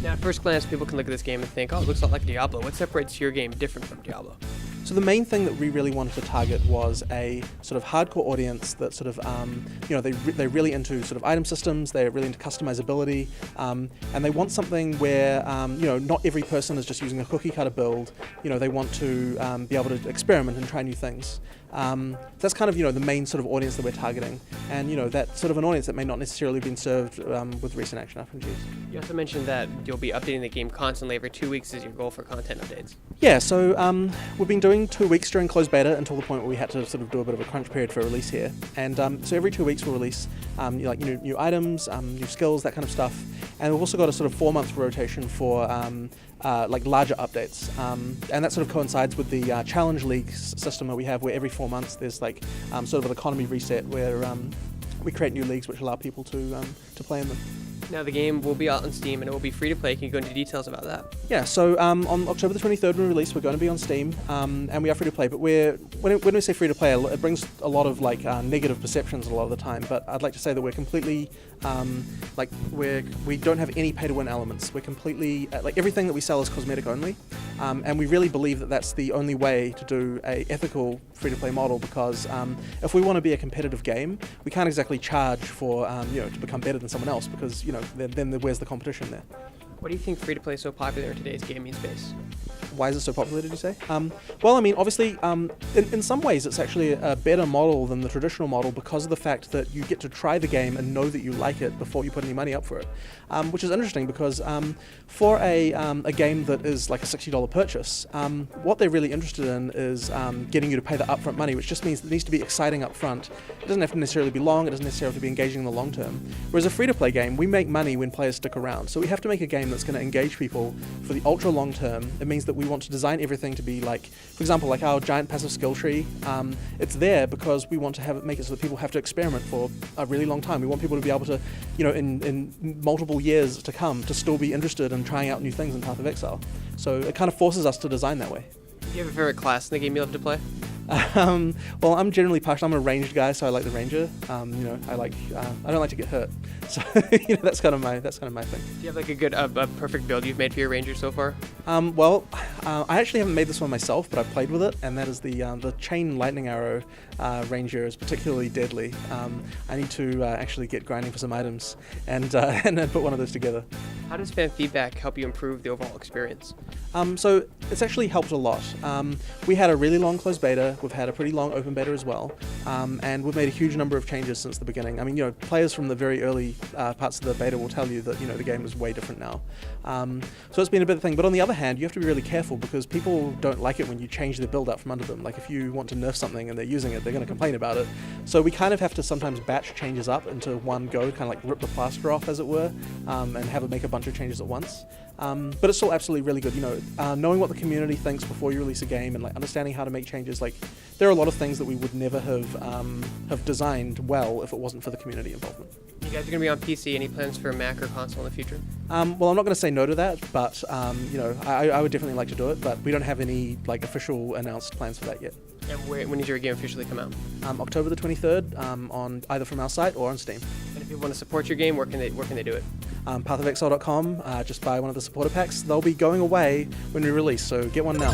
Now, at first glance, people can look at this game and think, oh, it looks a lot like Diablo. What separates your game different from Diablo? So the main thing that we really wanted to target was a sort of hardcore audience that sort of, they're really into sort of item systems, they're really into customizability, and they want something where, not every person is just using a cookie cutter build. They want to be able to experiment and try new things. That's kind of, the main sort of audience that we're targeting, and, that sort of an audience that may not necessarily have been served with recent action RPGs. You also mentioned that you'll be updating the game constantly. Every 2 weeks is your goal for content updates. Yeah, so we've been doing 2 weeks during closed beta until the point where we had to sort of do a bit of a crunch period for release here. And so every 2 weeks we'll release new items, new skills, that kind of stuff. And we've also got a sort of 4-month rotation for larger updates. And that sort of coincides with the challenge league system that we have, where every 4 months there's like sort of an economy reset where we create new leagues which allow people to play in them. Now, the game will be out on Steam and it will be free to play. Can you go into details about that? Yeah, so on October the 23rd when we release, we're going to be on Steam, and we are free to play. But when we say free to play, it brings a lot of negative perceptions a lot of the time. But I'd like to say that we're completely we don't have any pay to win elements. We're completely everything that we sell is cosmetic only, and we really believe that that's the only way to do a ethical free to play model. Because if we want to be a competitive game, we can't exactly charge for to become better than someone else, because then where's the competition there? Why do you think free to play is so popular in today's gaming space? Why is it so popular, did you say? Well, I mean, obviously, in some ways it's actually a better model than the traditional model, because of the fact that you get to try the game and know that you like it before you put any money up for it. Which is interesting, because for a game that is like a $60 purchase, what they're really interested in is getting you to pay the upfront money, which just means it needs to be exciting up front. It doesn't have to necessarily be long, it doesn't necessarily have to be engaging in the long term. Whereas a free-to-play game, we make money when players stick around. So we have to make a game that's going to engage people for the ultra long term. It means that we want to design everything to be like, for example, like our giant passive skill tree. It's there because we want to make it so that people have to experiment for a really long time. We want people to be able to, in multiple years to come, to still be interested in trying out new things in Path of Exile. So it kind of forces us to design that way. Do you have a favorite class in the game you love to play? Well, I'm generally partial. I'm a ranged guy, so I like the ranger. I don't like to get hurt, so that's kind of my thing. Do you have like a good, perfect build you've made for your ranger so far? I actually haven't made this one myself, but I've played with it, and that is the chain lightning arrow ranger is particularly deadly. I need to actually get grinding for some items and then put one of those together. How does fan feedback help you improve the overall experience? So it's actually helped a lot. We had a really long closed beta. We've had a pretty long open beta as well, and we've made a huge number of changes since the beginning. I mean, players from the very early parts of the beta will tell you that the game is way different now. So it's been a bit of a thing. But on the other hand, you have to be really careful, because people don't like it when you change their build out from under them. Like if you want to nerf something and they're using it, they're going to complain about it. So we kind of have to sometimes batch changes up into one go, kind of like rip the plaster off, as it were, and have it make a bunch of changes at once. But it's still absolutely really good. Knowing what the community thinks before you release a game, and understanding how to make changes. There are a lot of things that we would never have designed well if it wasn't for the community involvement. You guys are going to be on PC. Any plans for Mac or console in the future? Well, I'm not going to say no to that, but I would definitely like to do it. But we don't have any official announced plans for that yet. And when does your game officially come out? October the 23rd, on either from our site or on Steam. And if people want to support your game, where can they do it? Pathofexile.com. Just buy one of the supporter packs. They'll be going away when we release, so get one now.